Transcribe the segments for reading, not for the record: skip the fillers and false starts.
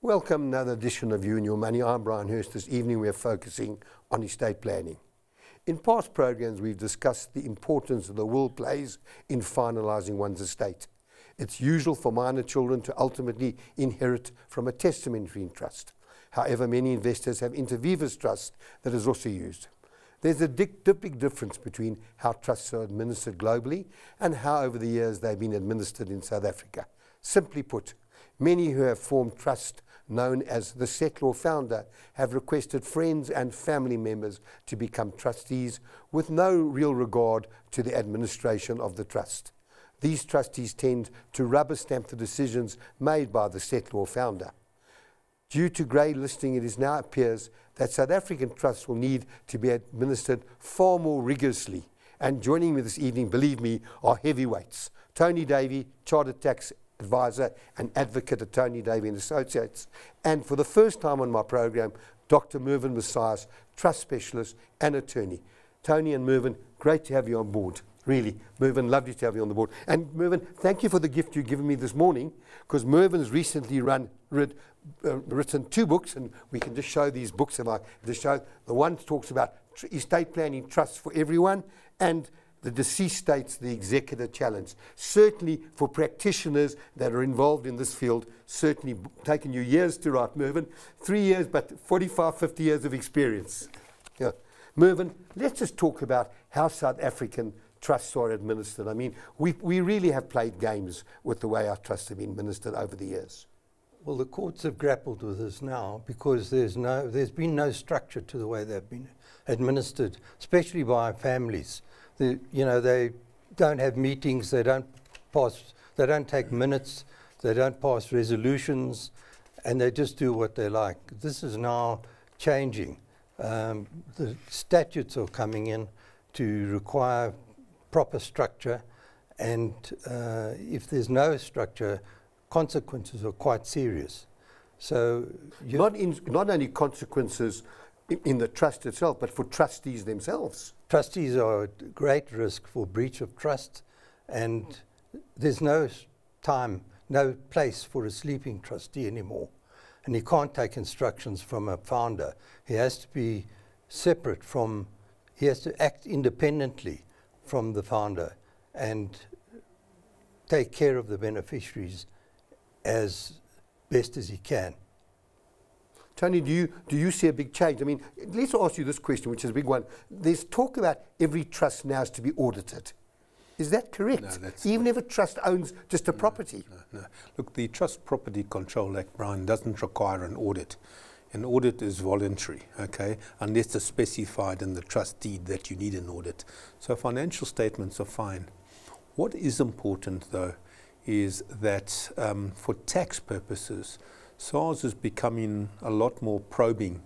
Welcome, another edition of You and Your Money. I'm Bryan. This evening we are focusing on estate planning. In past programs we've discussed the importance the will plays in finalising one's estate. It's usual for minor children to ultimately inherit from a testamentary trust. However, many investors have inter vivos trust that is also used. There's a big difference between how trusts are administered globally and how over the years they've been administered in South Africa. Simply put, many who have formed trust known as the settlor founder have requested friends and family members to become trustees with no real regard to the administration of the trust. These trustees tend to rubber stamp the decisions made by the settlor founder. Due to grey listing, it now appears that South African trusts will need to be administered far more rigorously. And joining me this evening, believe me, are heavyweights. Tony Davey, Chartered Tax Advisor and Advocate at Tony Davey and Associates. And for the first time on my program, Dr. Mervyn Messias, Trust Specialist and Attorney. Tony and Mervyn, great to have you on board. Really, Mervyn, lovely to have you on the board. And Mervyn, thank you for the gift you've given me this morning, because Mervyn's recently written 2 books, and we can just show these books. If I just show, the one talks about estate planning trusts for everyone, and the deceased states, the executor challenge. Certainly for practitioners that are involved in this field, certainly taken you years to write, Mervyn. 3 years, but 45, 50 years of experience. Yeah. Mervyn, let's just talk about how South African trusts are administered. I mean, we really have played games with the way our trusts have been administered over the years. Well, the courts have grappled with this now because there's been no structure to the way they've been administered, especially by families. They don't have meetings, they don't take minutes, they don't pass resolutions, and they just do what they like. This is now changing. The statutes are coming in to require proper structure, and if there's no structure, consequences are quite serious. So not only consequences in the trust itself, but for trustees themselves. Trustees are at great risk for breach of trust, and there's no time, no place for a sleeping trustee anymore. And he can't take instructions from a founder. He has to be separate from, he has to act independently from the founder and take care of the beneficiaries as best as he can. Tony, do you see a big change? I mean, let's ask you this question, which is a big one. There's talk about every trust now is to be audited. Is that correct? No, that's even if a trust owns just a property? No. Look, the Trust Property Control Act, Bryan, doesn't require an audit. An audit is voluntary, okay, unless it's specified in the trust deed that you need an audit. So financial statements are fine. What is important, though, is that for tax purposes, SARS is becoming a lot more probing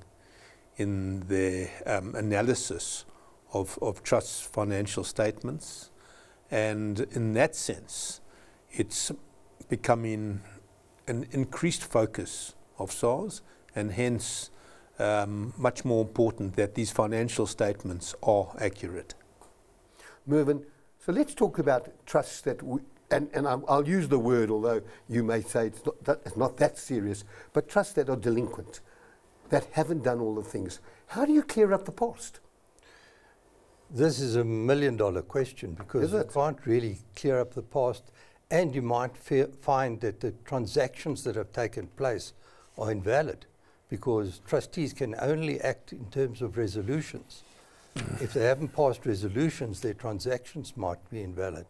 in their analysis of trusts' financial statements. And in that sense, it's becoming an increased focus of SARS, and hence much more important that these financial statements are accurate. Mervyn, so let's talk about trusts that and I'll use the word, although you may say it's not that serious, but trusts that are delinquent, that haven't done all the things. How do you clear up the past? This is $1 million question, because you can't really clear up the past, and you might find that the transactions that have taken place are invalid, because trustees can only act in terms of resolutions. If they haven't passed resolutions, their transactions might be invalid.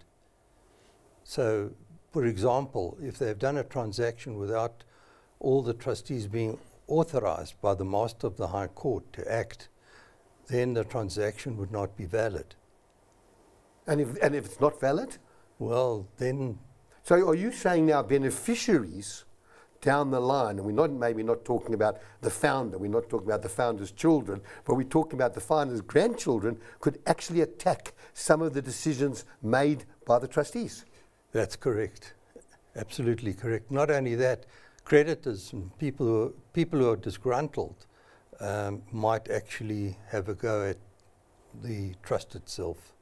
So, for example, if they've done a transaction without all the trustees being authorized by the Master of the High Court to act, then the transaction would not be valid. And if it's not valid? Well, then... So are you saying now beneficiaries down the line, and we're maybe not talking about the founder, we're not talking about the founder's children, but we're talking about the founder's grandchildren, could actually attack some of the decisions made by the trustees? That's correct. Absolutely correct. Not only that, creditors and people who are disgruntled might actually have a go at the trust itself.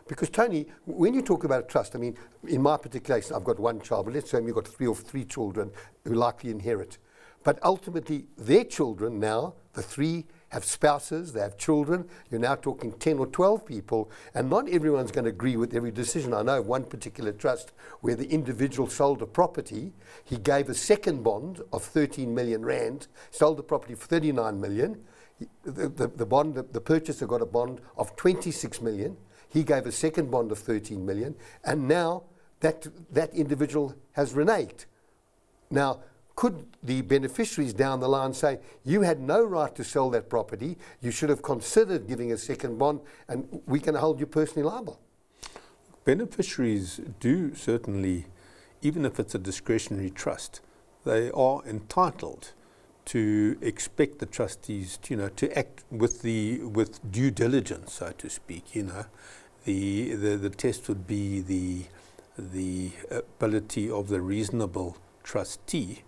Because, Tony, when you talk about trust, I mean, in my particular case, I've got one child, but let's say you've got three children who likely inherit. But ultimately, their children now, the three, have spouses, they have children. You're now talking 10 or 12 people, and not everyone's going to agree with every decision. I know of one particular trust where the individual sold a property. He gave a second bond of 13 million rand, sold the property for 39 million. The purchaser got a bond of 26 million. He gave a second bond of 13 million, and now that individual has reneged. Now, could the beneficiaries down the line say, you had no right to sell that property, you should have considered giving a second bond, and we can hold you personally liable? Beneficiaries do certainly, even if it's a discretionary trust, they are entitled to expect the trustees, to act with due diligence, so to speak. The test would be the ability of the reasonable trustee.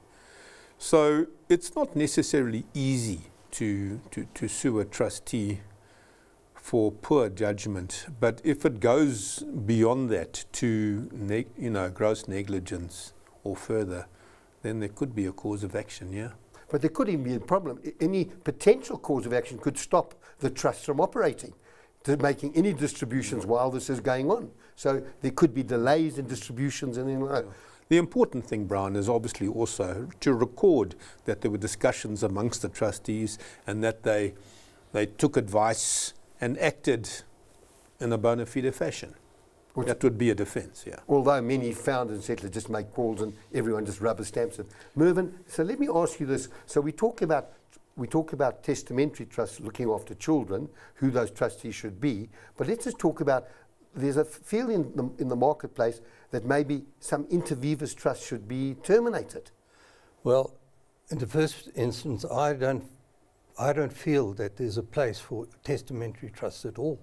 So it's not necessarily easy to sue a trustee for poor judgment, but if it goes beyond that to gross negligence or further, then there could be a cause of action. Yeah. But there could even be a problem. Any potential cause of action could stop the trust from operating, to making any distributions while this is going on. So there could be delays in distributions and things like that. The important thing, Bryan, is obviously also to record that there were discussions amongst the trustees and that they took advice and acted in a bona fide fashion. That would be a defence, yeah. Although many founders and settlers just make calls and everyone just rubber stamps it. Mervyn, so let me ask you this. So we talk about testamentary trusts looking after children, who those trustees should be, but let's just talk about, there's a feeling in the marketplace that maybe some inter vivos trusts should be terminated. Well, in the first instance, I don't feel that there's a place for testamentary trusts at all.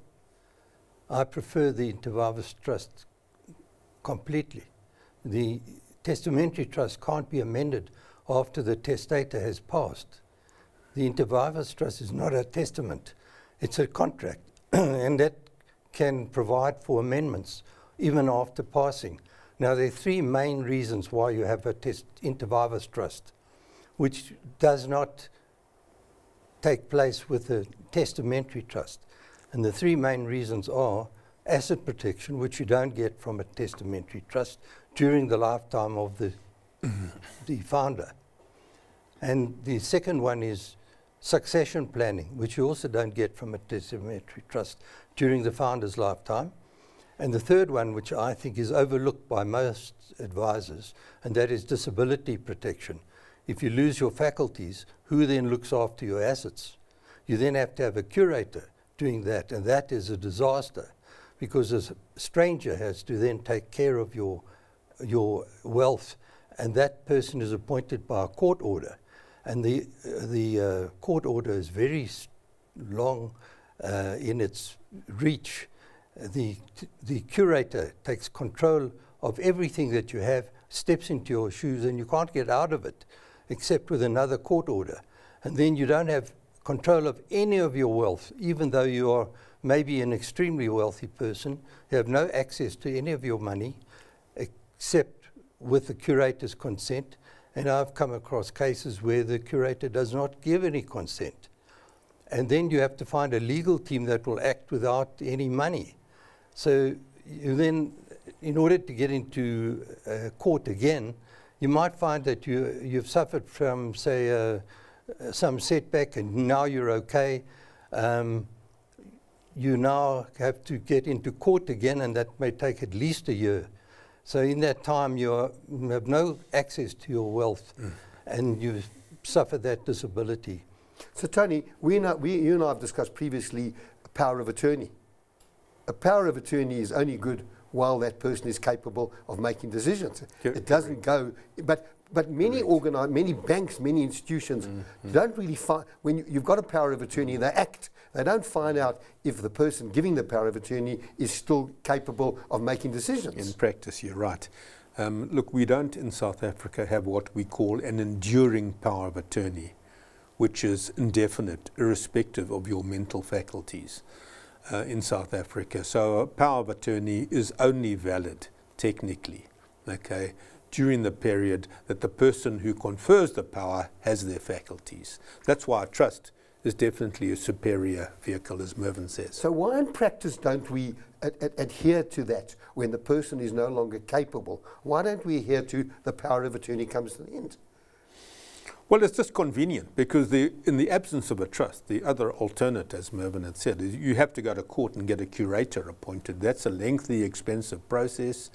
I prefer the inter vivos trust completely. The testamentary trust can't be amended after the testator has passed. The inter vivos trust is not a testament, it's a contract, and that can provide for amendments even after passing. Now, there are three main reasons why you have a inter vivos trust, which does not take place with a testamentary trust. And the three main reasons are asset protection, which you don't get from a testamentary trust during the lifetime of the founder. And the second one is succession planning, which you also don't get from a testamentary trust during the founder's lifetime. And the third one, which I think is overlooked by most advisors, and that is disability protection. If you lose your faculties, who then looks after your assets? You then have to have a curator doing that, and that is a disaster, because a stranger has to then take care of your wealth, and that person is appointed by a court order. And the court order is very long in its reach. The curator takes control of everything that you have, steps into your shoes, and you can't get out of it except with another court order. And then you don't have control of any of your wealth, even though you are maybe an extremely wealthy person. You have no access to any of your money except with the curator's consent. And I've come across cases where the curator does not give any consent. And then you have to find a legal team that will act without any money. So you then, in order to get into court again, you might find that you've suffered from, say, some setback and now you're okay. You now have to get into court again, and that may take at least a year. So in that time, you have no access to your wealth, and you've suffered that disability. So Tony, you and I have discussed previously a power of attorney. A power of attorney is only good while that person is capable of making decisions. It doesn't go, but many many banks, many institutions don't really find, when you've got a power of attorney, they act. They don't find out if the person giving the power of attorney is still capable of making decisions. In practice, you're right. Look, we don't in South Africa have what we call an enduring power of attorney, which is indefinite, irrespective of your mental faculties in South Africa. So a power of attorney is only valid, technically, okay, during the period that the person who confers the power has their faculties. That's why a trust is definitely a superior vehicle, as Mervyn says. So why in practice don't we adhere to that when the person is no longer capable? Why don't we adhere to the power of attorney comes to the end? Well, it's just convenient because in the absence of a trust, the other alternate, as Mervyn had said, is you have to go to court and get a curator appointed. That's a lengthy, expensive process,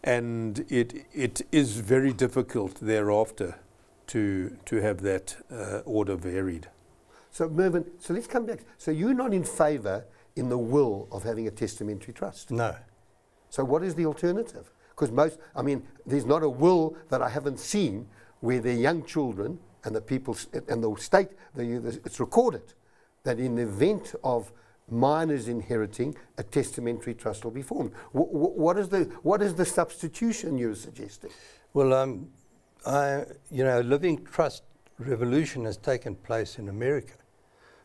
and it is very difficult thereafter to have that order varied. So Mervyn, so let's come back. So you're not in favour in the will of having a testamentary trust? No. So what is the alternative? Because there's not a will that I haven't seen where the young children and the people and the state, it's recorded that in the event of minors inheriting, a testamentary trust will be formed. What is the substitution you're suggesting? Well, living trust revolution has taken place in America,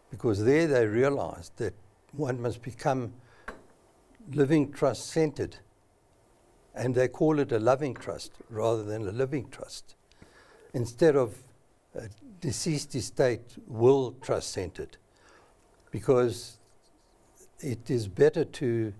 because there they realized that one must become living trust centered, and they call it a loving trust rather than a living trust, instead of a deceased estate will trust centered, because it is better to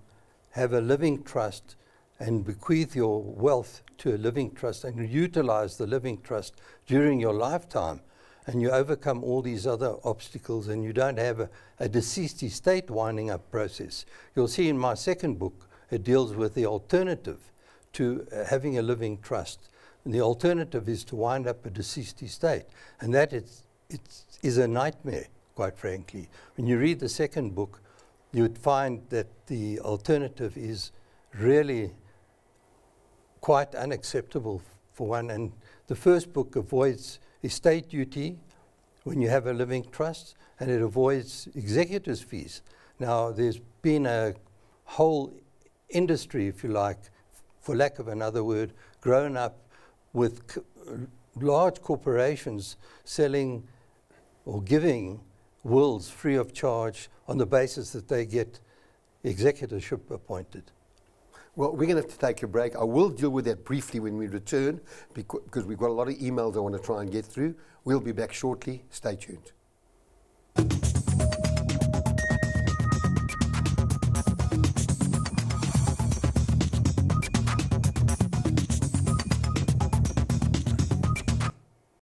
have a living trust and bequeath your wealth to a living trust and utilize the living trust during your lifetime, and you overcome all these other obstacles, and you don't have a deceased estate winding up process. You'll see in my second book, it deals with the alternative to having a living trust. And the alternative is to wind up a deceased estate, and that is a nightmare, quite frankly. When you read the second book, you would find that the alternative is really quite unacceptable for one. And the first book avoids estate duty when you have a living trust, and it avoids executors' fees. Now, there's been a whole industry, if you like, for lack of another word, grown up with large corporations selling or giving wills free of charge on the basis that they get executorship appointed. Well, we're going to have to take a break. I will deal with that briefly when we return, because we've got a lot of emails I want to try and get through. We'll be back shortly. Stay tuned.